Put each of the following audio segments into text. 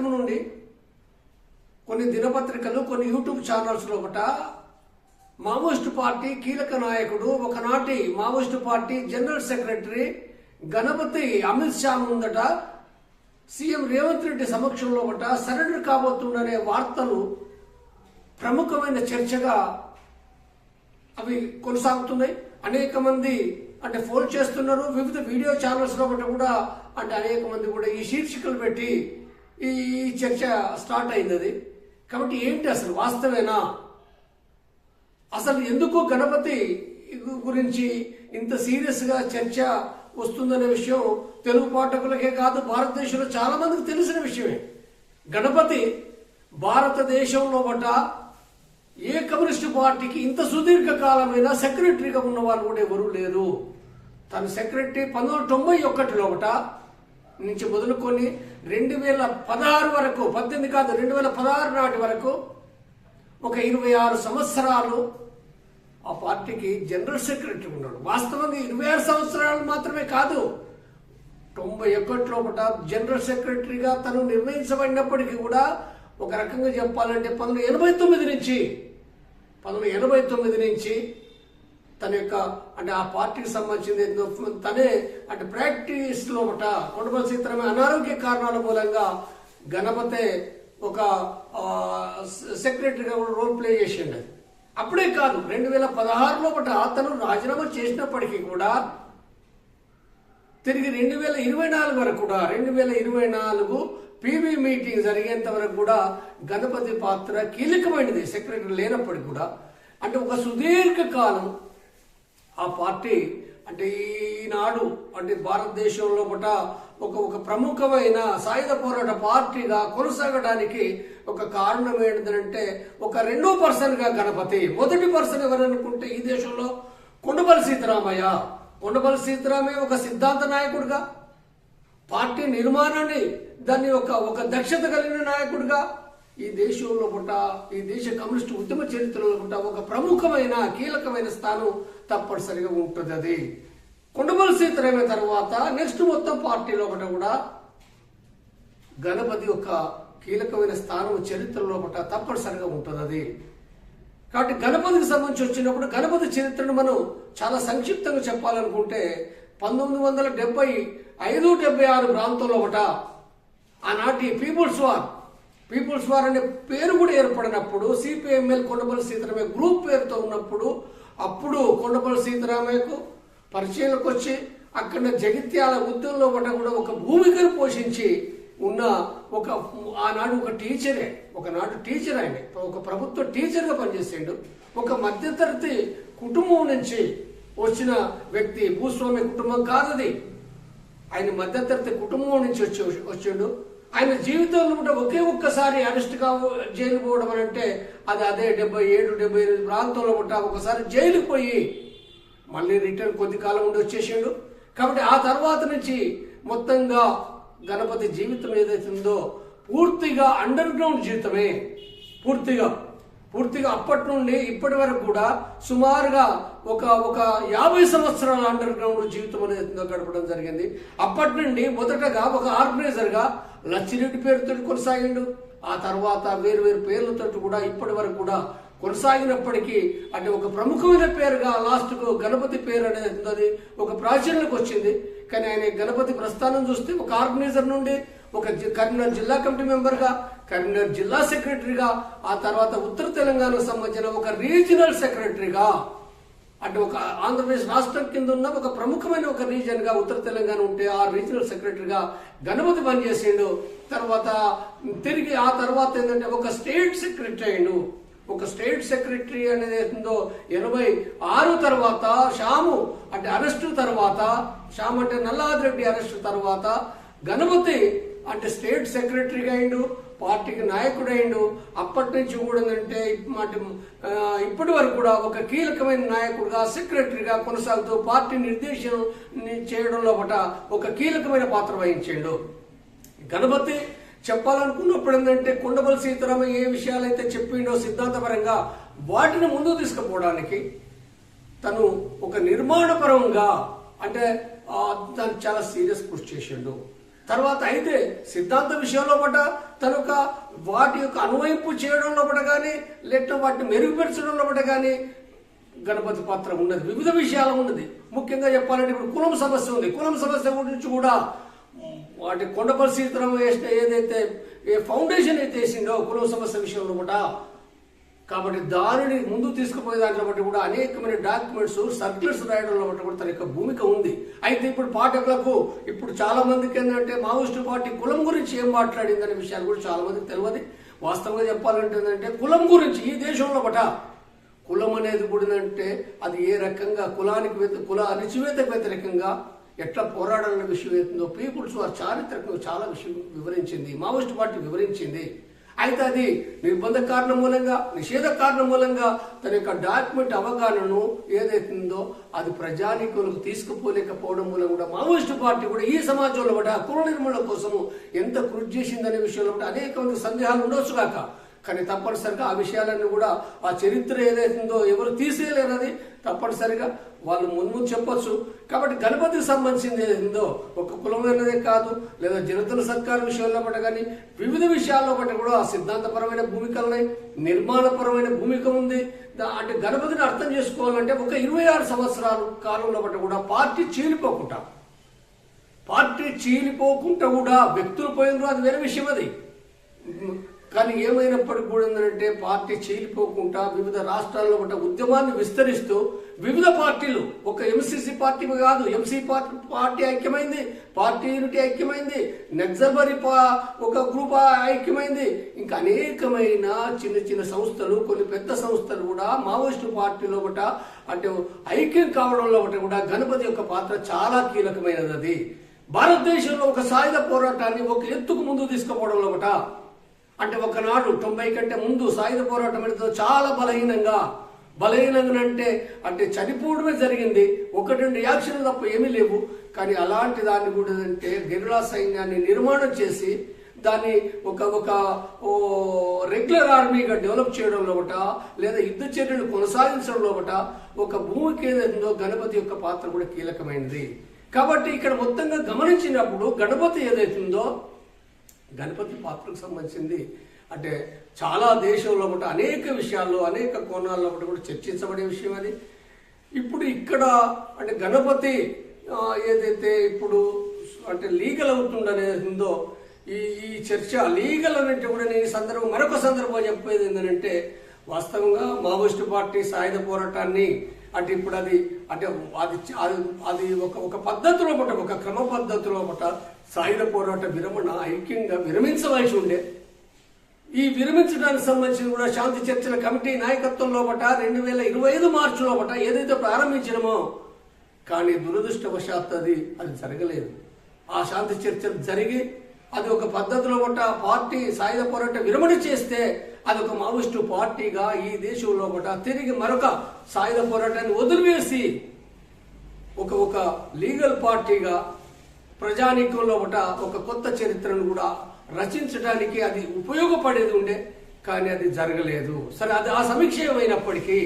సాయంత్రం నుండి కొన్ని దినపత్రికలు, కొన్ని యూట్యూబ్ ఛానల్స్ లోపట మావోయిస్టు పార్టీ కీలక నాయకుడు, ఒకనాటి Maoist party general secretary Ganapathy Amit Shah ముందట సీఎం రేవంత్ రెడ్డి సమక్షంలో సరెండర్ కాబోతుందనే వార్తలు ప్రముఖమైన చర్చగా అవి కొనసాగుతున్నాయి. అనేక మంది ఫోన్ చేస్తున్నారు. వివిధ వీడియో ఛానల్స్ లో కూడా అనేక మంది కూడా ఈ శీర్షికలు పెట్టి ఈ చర్చ స్టార్ట్ అయింది. కాబట్టి ఏంటి అసలు వాస్తవేనా? అసలు ఎందుకు గణపతి గురించి ఇంత సీరియస్ గా చర్చ వస్తుందనే విషయం తెలుగు పాఠకులకే కాదు, భారతదేశంలో చాలా మందికి తెలిసిన విషయమే. గణపతి భారతదేశంలో ఏ కమ్యూనిస్టు పార్టీకి ఇంత సుదీర్ఘకాలమైన సెక్రటరీగా ఉన్న వాళ్ళు కూడా ఎవరూ లేరు. తన సెక్రటరీ 1991 నుంచి మొదలుకొని 2016 వరకు, 18 కాదు 2016 నాటి వరకు ఒక 26 సంవత్సరాలు ఆ పార్టీకి జనరల్ సెక్రటరీ ఉన్నాడు. వాస్తవంగా 26 సంవత్సరాలు మాత్రమే కాదు, 91 జనరల్ సెక్రటరీగా తను నిర్ణయించబడినప్పటికీ కూడా ఒక రకంగా చెప్పాలంటే 1989 నుంచి తన యొక్క ఆ పార్టీకి సంబంధించింది తనే ప్రాక్టీస్ లోపట కొండపల్లి సీతారామయ్య అనారోగ్య కారణాల మూలంగా గణపతి ఒక సెక్రటరీగా కూడా రోల్ ప్లే చేసిండు. అప్పుడే కాదు, 2016 లోపట అతను రాజీనామా చేసినప్పటికీ కూడా తిరిగి 2024 వరకు కూడా 2024 పీబీ మీటింగ్ జరిగేంత వరకు కూడా గణపతి పాత్ర కీలకమైనది సెక్రటరీ లేనప్పటికీ కూడా. ఒక సుదీర్ఘ కాలం ఆ పార్టీ ఈనాడు భారతదేశంలో ఒక ప్రముఖమైన సాయుధ పోరాట పార్టీగా కొనసాగడానికి ఒక కారణం ఏంటంటే ఒక రెండో పర్సన్ గా గణపతి. మొదటి పర్సన్ ఎవరనుకుంటే ఈ దేశంలో కొండపల్లి సీతారామయ్య. కొండపల్లి సీతారామయ్య ఒక సిద్ధాంత నాయకుడిగా, పార్టీ నిర్మాణాన్ని దాన్ని ఒక దక్షత కలిగిన నాయకుడిగా ఈ దేశంలో ఈ దేశ కమ్యూనిస్టు ఉద్యమ చరిత్రలో ఒక ప్రముఖమైన కీలకమైన స్థానం తప్పనిసరిగా ఉంటుంది. అది కొండపల్లి సీతారామయ్య తర్వాత నెక్స్ట్ మొత్తం పార్టీలో కూడా గణపతి ఒక కీలకమైన స్థానం చరిత్రలో తప్పనిసరిగా ఉంటుంది. అది కాబట్టి గణపతికి సంబంధించి వచ్చినప్పుడు గణపతి చరిత్రను మనం చాలా సంక్షిప్తంగా చెప్పాలనుకుంటే 1975-76 ప్రాంతంలో ఆనాటి పీపుల్స్ వార్ అనే పేరు కూడా ఏర్పడినప్పుడు, సిపిఎంఎల్ కొండపల్లి సీతారామయ్య గ్రూప్ పేరుతో ఉన్నప్పుడు, అప్పుడు కొండపల్లి సీతారామయ్యకు పరిచయంలోకి వచ్చి అక్కడ జగిత్యాల ఉద్యమంలో కూడా ఒక భూమికను పోషించి ఉన్న ఆనాడు ఒక టీచరే, ఒకనాడు టీచర్, ఆయన ఒక ప్రభుత్వ టీచర్గా పనిచేసాడు. ఒక మధ్యతరగతి కుటుంబం నుంచి వచ్చిన వ్యక్తి, భూస్వామి కుటుంబం కాదది, ఆయన మధ్యతరగతి కుటుంబం నుంచి వచ్చిండు. ఆయన జీవితంలో ఒక్కసారి అరెస్ట్ జైలు పోవడం అంటే అదే 77-78 ప్రాంతంలో ఒకసారి జైలుకు పోయి మళ్ళీ రిటర్న్ కొద్ది కాలం ఉండి వచ్చేసిండు. కాబట్టి ఆ తర్వాత నుంచి మొత్తంగా గణపతి జీవితం ఏదైతుందో పూర్తిగా అండర్ గ్రౌండ్ జీవితమే. పూర్తిగా అప్పటి నుండి ఇప్పటి వరకు కూడా సుమారుగా ఒక 50 సంవత్సరాల అండర్ గ్రౌండ్ జీవితం అనేది గడపడం జరిగింది. అప్పటి నుండి మొదటగా ఒక ఆర్గనైజర్ గా లచ్చిరెడ్డి పేరుతో కొనసాగిండు. ఆ తర్వాత వేరు పేర్లతో కూడా ఇప్పటి వరకు కూడా కొనసాగినప్పటికీ ఒక ప్రముఖమైన పేరుగా లాస్ట్ కు గణపతి పేరు అనేది ఒక ప్రాచుర్యంలోకి వచ్చింది. కానీ ఆయన గణపతి ప్రస్థానం చూస్తే ఒక ఆర్గనైజర్ నుండి ఒక కరీంనగర్ జిల్లా కమిటీ మెంబర్ గా, కరీంనగర్ జిల్లా సెక్రటరీగా, ఆ తర్వాత ఉత్తర తెలంగాణకు సంబంధించిన ఒక రీజనల్ సెక్రటరీగా, ఒక ఆంధ్రప్రదేశ్ రాష్ట్రం కింద ఉన్న ఒక ప్రముఖమైన ఒక రీజన్ గా ఉత్తర తెలంగాణ ఉంటే ఆ రీజనల్ సెక్రటరీగా గణపతి పనిచేసిండు. తర్వాత తిరిగి ఆ తర్వాత ఏంటంటే ఒక స్టేట్ సెక్రటరీ అయిండు. ఒక స్టేట్ సెక్రటరీ అనేది ఏందో 86 తర్వాత శ్యాము అరెస్టు తర్వాత, శ్యామ్ నల్లాదిరెడ్డి అరెస్టు తర్వాత గణపతి స్టేట్ సెక్రటరీగా అయిండు, పార్టీకి నాయకుడు అయిండు. అప్పటి నుంచి కూడా ఇప్పటి వరకు కూడా ఒక కీలకమైన నాయకుడుగా, సెక్రటరీగా కొనసాగుతూ పార్టీ నిర్దేశం చేయడంలో ఒక కీలకమైన పాత్ర వహించిండు. గణపతి చెప్పాలనుకున్నప్పుడు ఏంటంటే కొండపల్లి సీతారామయ్య ఏ విషయాలైతే చెప్పిండో సిద్ధాంతపరంగా వాటిని ముందుకు తీసుకుపోవడానికి తను ఒక నిర్మాణపరంగా తను చాలా సీరియస్ కృషి చేసిండు. తర్వాత అయితే సిద్ధాంత విషయంలో పట తనొక వాటి యొక్క అన్వయింపు చేయడంలో పట కానీ లేక వాటిని మెరుగుపరచడంలో పట కానీ గణపతి పాత్ర ఉన్నది. వివిధ విషయాలు ఉన్నది. ముఖ్యంగా చెప్పాలంటే ఇప్పుడు కులం సమస్య ఉంది. కులం సమస్య గురించి కూడా వాటి కొండపల్లి సీతారామ ఏదైతే ఫౌండేషన్ అయితే వేసిండో కులం సమస్య విషయంలో కూడా, కాబట్టి దానిని ముందు తీసుకుపోయే దాంట్లో బట్టి కూడా అనేకమైన డాక్యుమెంట్స్ సర్క్యులర్స్ రాయడంలో బట్టి కూడా తన యొక్క భూమిక ఉంది. అయితే ఇప్పుడు పాఠకులకు ఇప్పుడు చాలా మందికి ఏంటంటే మావోయిస్టు పార్టీ కులం గురించి ఏం మాట్లాడిందనే విషయాలు కూడా చాలా మందికి తెలియదు. వాస్తవంగా చెప్పాలంటే ఏంటంటే కులం గురించి ఈ దేశంలో బట కులం అనేది కూడా అంటే అది ఏ రకంగా కుల అణచివేతకు వ్యతిరేకంగా ఎట్లా పోరాడాలన్న విషయం ఏందో పీపుల్స్ వారు చారిత్రకంగా చాలా విషయం వివరించింది, మావోయిస్టు పార్టీ వివరించింది. అయితే అది నిర్బంధ కారణం మూలంగా నిషేధ కారణం మూలంగా తన యొక్క డాక్యుమెంట్ అవగాహనను ఏదైతుందో అది ప్రజానీకులకు తీసుకుపోలేకపోవడం మూలంగా కూడా మావోయిస్టు పార్టీ కూడా ఈ సమాజంలో కూడా కుల నిర్మూలన కోసము ఎంత కృషి చేసిందనే విషయంలో కూడా అనేక మంది సందేహాలు ఉండొచ్చు కాక, కానీ తప్పనిసరిగా ఆ విషయాలన్నీ కూడా ఆ చరిత్ర ఏదైతుందో ఎవరు తీసేయలేరు. అది తప్పనిసరిగా వాళ్ళు ముందు చెప్పొచ్చు. కాబట్టి గణపతికి సంబంధించింది ఏదో ఒక కులమైనదే కాదు, లేదా జనతల సర్కారు విషయంలో పట్ల కానీ వివిధ విషయాల్లో పట్ల కూడా ఆ సిద్ధాంతపరమైన భూమికలు ఉన్నాయి, నిర్మాణపరమైన భూమిక ఉంది. అంటే గణపతిని అర్థం చేసుకోవాలంటే ఒక 26 సంవత్సరాల కాలంలో పట్ల కూడా పార్టీ చీలిపోకుండా కూడా వ్యక్తులు పోయినరు, అది వేరే విషయం. అది కానీ ఏమైనప్పటికీ కూడా ఏంటంటే పార్టీ చీలిపోకుండా వివిధ రాష్ట్రాల్లో ఉన్న ఉద్యమాన్ని విస్తరిస్తూ వివిధ పార్టీలు ఒక ఎంసీసీ పార్టీ కాదు, ఎంసీ పార్టీ ఐక్యమైంది, పార్టీ యూనిటీ ఐక్యమైంది, నక్సల్బరీ ఒక గ్రూప్ ఐక్యమైంది, ఇంకా అనేకమైన చిన్న చిన్న సంస్థలు కొన్ని పెద్ద సంస్థలు కూడా మావోయిస్టు పార్టీలో ఒకట అంటే ఐక్యం కావడంలో ఒకటి కూడా గణపతి యొక్క పాత్ర చాలా కీలకమైనది. అది భారతదేశంలో ఒక సాయుధ పోరాటాన్ని ఒక ఎత్తుకు ముందు తీసుకుపోవడంలో ఒకట అంటే ఒకనాడు 90 కంటే ముందు సాయుధ పోరాటం అనేది చాలా బలహీనంగా అంటే చనిపోవడమే జరిగింది. 1-2 రియాక్షన్లు తప్ప ఏమీ లేవు. కానీ అలాంటి దాన్ని కూడా అంటే గెరిల్లా సైన్యాన్ని నిర్మాణం చేసి దాన్ని ఒక రెగ్యులర్ ఆర్మీగా డెవలప్ చేయడంలో ఒకట లేదా యుద్ధ చర్యలు కొనసాగించడంలో ఒకట ఒక భూమికి ఏదైతుందో గణపతి యొక్క పాత్ర కూడా కీలకమైనది. కాబట్టి ఇక్కడ మొత్తంగా గమనించినప్పుడు గణపతి ఏదైతుందో గణపతి పాత్రకు సంబంధించింది అంటే చాలా దేశంలో కూడా అనేక విషయాల్లో అనేక కోణాల్లో కూడా చర్చించబడే విషయం. అది ఇప్పుడు ఇక్కడ అంటే గణపతి ఏదైతే ఇప్పుడు అంటే లీగల్ అవుతుందనేది ఉందో ఈ చర్చ లీగల్ అంటే కూడా నేను మరొక సందర్భం చెప్పేది ఏంటంటే వాస్తవంగా మావోయిస్టు పార్టీ సాయుధ పోరాటాన్ని అంటే ఇప్పుడు అది అంటే అది ఒక పద్ధతిలో పట్ట ఒక క్రమ పద్ధతిలో పట్ట సాయుధ పోరాట విరమణ ఐక్యంగా విరమించవలసి ఉండే. ఈ విరమించడానికి సంబంధించి కూడా శాంతి చర్చల కమిటీ నాయకత్వంలో పట 2025 మార్చిలో పట ఏదైతే ప్రారంభించినమో కానీ దురదృష్టవశాత్తు అది జరగలేదు. ఆ శాంతి చర్చలు జరిగి అది ఒక పద్ధతిలో పట్ట పార్టీ సాయుధ పోరాట విరమణ చేస్తే అదొక మావోయిస్టు పార్టీగా ఈ దేశంలో పట తిరిగి మరొక సాయుధ పోరాటాన్ని వదిలివేసి ఒక లీగల్ పార్టీగా ప్రజానీకంలో ఒక కొత్త చరిత్రను కూడా రచించడానికి అది ఉపయోగపడేది ఉండే. కానీ అది జరగలేదు. సరే, అది ఆ సమీక్షమైనప్పటికీ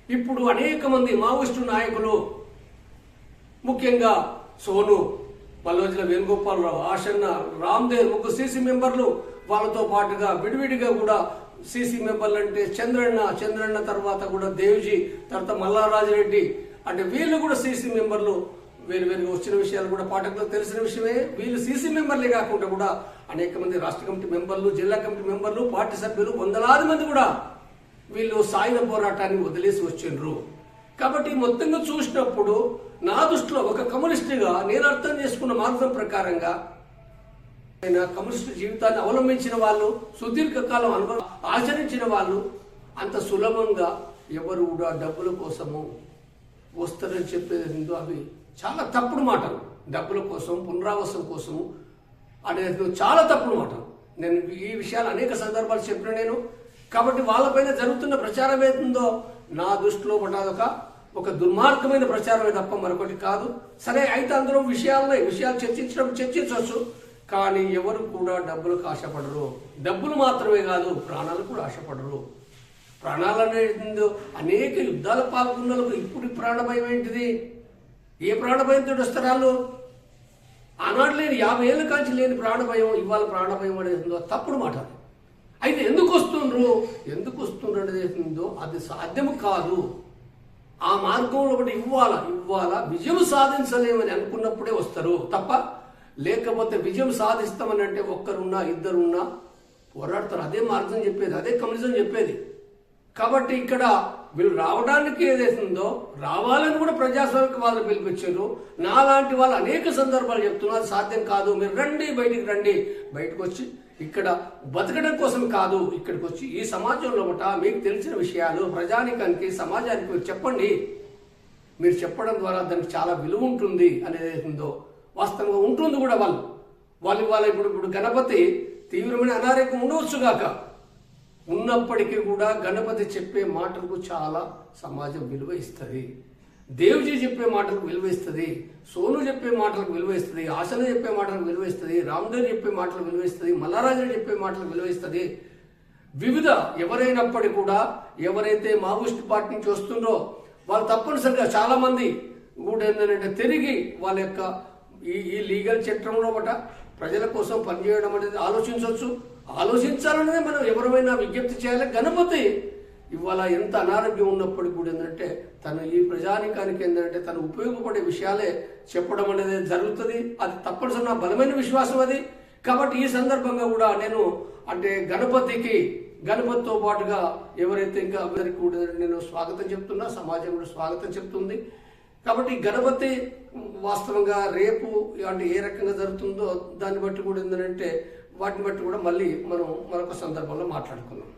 ఇప్పుడు అనేక మంది మావోయిస్టు నాయకులు ముఖ్యంగా సోను, పల్లోజుల వేణుగోపాలరావు, ఆశన్న, రామ్దేవ్ ముగ్గురు సీసీ మెంబర్లు, వాళ్ళతో పాటుగా విడివిడిగా కూడా సీసీ మెంబర్లు అంటే చంద్రన్న తర్వాత కూడా దేవ్జీ, తర్వాత మల్లారాజరెడ్డి అంటే వీళ్ళు కూడా సీసీ మెంబర్లు. వేరువేరుగా వచ్చిన విషయాలు కూడా పాఠకులకు తెలిసిన విషయమే. వీళ్ళు సీసీ మెంబర్లే కాకుండా కూడా అనేక మంది రాష్ట్ర కమిటీ మెంబర్లు, జిల్లా కమిటీ మెంబర్లు, పార్టీ సభ్యులు వందలాది మంది కూడా వీళ్ళు సాయుధ పోరాటాన్ని వదిలేసి వచ్చిండ్రు. కాబట్టి మొత్తంగా చూసినప్పుడు నా దృష్టిలో ఒక కమ్యూనిస్టుగా నేను అర్థం చేసుకున్న మార్గం ప్రకారంగా కమ్యూనిస్టు జీవితాన్ని అవలంబించిన వాళ్ళు, సుదీర్ఘకాలం ఆచరించిన వాళ్ళు అంత సులభంగా ఎవరు కూడా డబ్బుల కోసము వస్తారని చెప్పేది అవి చాలా తప్పుడు మాటలు. డబ్బుల కోసం, పునరావాసం కోసము అనేది చాలా తప్పుడు మాటలు. నేను ఈ విషయాలు అనేక సందర్భాలు చెప్పిన నేను. కాబట్టి వాళ్ళపైన జరుగుతున్న ప్రచారం ఏతుందో నా దృష్టిలో ఒక దుర్మార్గమైన ప్రచారమే తప్ప మరొకటి కాదు. సరే, అయితే అందులో విషయాలు చర్చించవచ్చు. కానీ ఎవరు కూడా డబ్బులకు ఆశపడరు. డబ్బులు మాత్రమే కాదు, ప్రాణాలు కూడా ఆశపడరు. ప్రాణాలనేది అనేక యుద్ధాలు పాల్గొన్నలకు ఇప్పుడు ప్రాణభయం ఏంటిది? ఏ ప్రాణభయంతో వస్తారు వాళ్ళు? ఆనాడు లేని 50 ఏళ్ళ కాంచి లేని ప్రాణభయం ఇవాళ ప్రాణభయం అనేది తప్పుడు మాట. అయితే ఎందుకు వస్తుండ్రు అనేది అది సాధ్యము కాదు. ఆ మార్గంలో ఒకటి ఇవ్వాలా విజయం సాధించలేమని అనుకున్నప్పుడే వస్తారు తప్ప, లేకపోతే విజయం సాధిస్తామని అంటే ఒక్కరున్నా ఇద్దరున్నా పోరాడతారు. అదే మార్గం చెప్పేది, అదే కమ్యూనిజం చెప్పేది. కాబట్టి ఇక్కడ వీళ్ళు రావడానికి ఏదైతుందో రావాలని కూడా ప్రజాస్వామిక వాళ్ళు పిలిపించారు. నాలాంటి వాళ్ళు అనేక సందర్భాలు చెప్తున్నారు సాధ్యం కాదు, మీరు రండి, బయటకు వచ్చి ఇక్కడ బతకడం కోసం కాదు, ఇక్కడికి వచ్చి ఈ సమాజంలో మీకు తెలిసిన విషయాలు ప్రజానికానికి సమాజానికి మీరు చెప్పండి. మీరు చెప్పడం ద్వారా దానికి చాలా విలువ ఉంటుంది అనేది ఏదో వాస్తవంగా ఉంటుంది కూడా. వాళ్ళు ఇప్పుడు గణపతి తీవ్రమైన అనారోగ్యం ఉండవచ్చుగాక, ఉన్నప్పటికీ కూడా గణపతి చెప్పే మాటలకు చాలా సమాజం విలువ ఇస్తుంది. దేవ్జీ చెప్పే మాటలకు విలువ ఇస్తుంది, సోను చెప్పే మాటలకు విలువ ఇస్తుంది, ఆశన చెప్పే మాటలకు విలువ ఇస్తుంది, రామ్దేవ్ చెప్పే మాటలకు విలువ ఇస్తుంది, మల్లారాజు చెప్పే మాటలకు విలువ ఇస్తుంది. వివిధ ఎవరైనప్పటికీ కూడా ఎవరైతే మావోయిస్ట్ పార్టీ నుంచి వస్తుందో వాళ్ళు తప్పనిసరిగా చాలా మంది కూడా ఏంటంటే తిరిగి వాళ్ళ యొక్క ఈ లీగల్ చట్టంలో ప్రజల కోసం పనిచేయడం అనేది ఆలోచించాలనేది మనం ఎవరైనా విజ్ఞప్తి చేయాలి. గణపతి ఇవాళ ఎంత అనారోగ్యం ఉన్నప్పటికీ కూడా ఏంటంటే తను ఈ ప్రజానికానికి ఏంటంటే తను ఉపయోగపడే విషయాలే చెప్పడం అనేది జరుగుతుంది. అది తప్పనిసరి నా బలమైన విశ్వాసం అది. కాబట్టి ఈ సందర్భంగా కూడా నేను అంటే గణపతితో పాటుగా ఎవరైతే ఇంకా అందరికీ కూడా నేను స్వాగతం చెప్తున్నా, సమాజం కూడా స్వాగతం చెప్తుంది. కాబట్టి గణపతి వాస్తవంగా రేపు అంటే ఏ రకంగా జరుగుతుందో దాన్ని బట్టి కూడా ఏంటంటే వాటిని బట్టి కూడా మళ్ళీ మనం మరొక సందర్భంలో మాట్లాడుకుందాం.